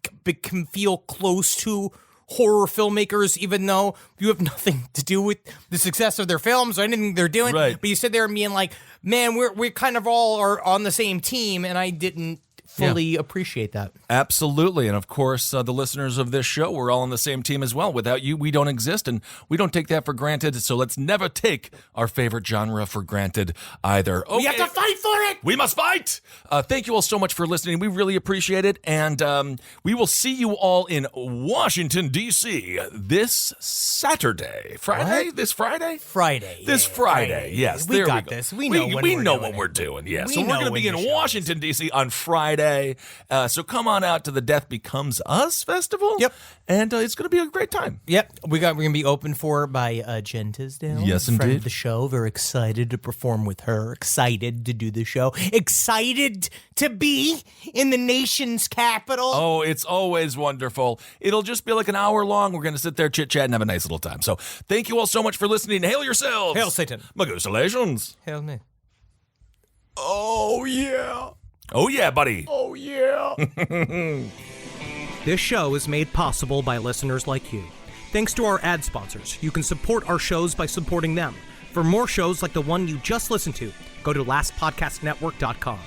can feel close to horror filmmakers, even though you have nothing to do with the success of their films or anything they're doing. Right. But you sit there and being like, man, we kind of all are on the same team, and I didn't fully appreciate that. Absolutely. And of course, the listeners of this show, we're all on the same team as well. Without you, we don't exist, and we don't take that for granted. So let's never take our favorite genre for granted either. Okay. We have to fight for it. We must fight. Thank you all so much for listening. We really appreciate it. And we will see you all in Washington, D.C. this Saturday. Friday? What? This Friday? Friday. This Friday. Yes. We there got we go. this. We know what we're doing. Yes. So we're going to be in Washington, D.C. on Friday. Friday. So come on out to the Death Becomes Us Festival. Yep. And it's going to be a great time. Yep, we're gonna be opened for by Jen Tisdale. Yes, friend indeed. of the show. Very excited to perform with her. Excited to do the show. Excited to be in the nation's capital. Oh, it's always wonderful. It'll just be like an hour long. We're going to sit there, chit-chat, and have a nice little time. So thank you all so much for listening. Hail yourselves. Hail Satan. Magusalations. Hail me. Oh, yeah. Oh, yeah, buddy. Oh yeah. This show is made possible by listeners like you. Thanks to our ad sponsors, you can support our shows by supporting them. For more shows like the one you just listened to, go to lastpodcastnetwork.com.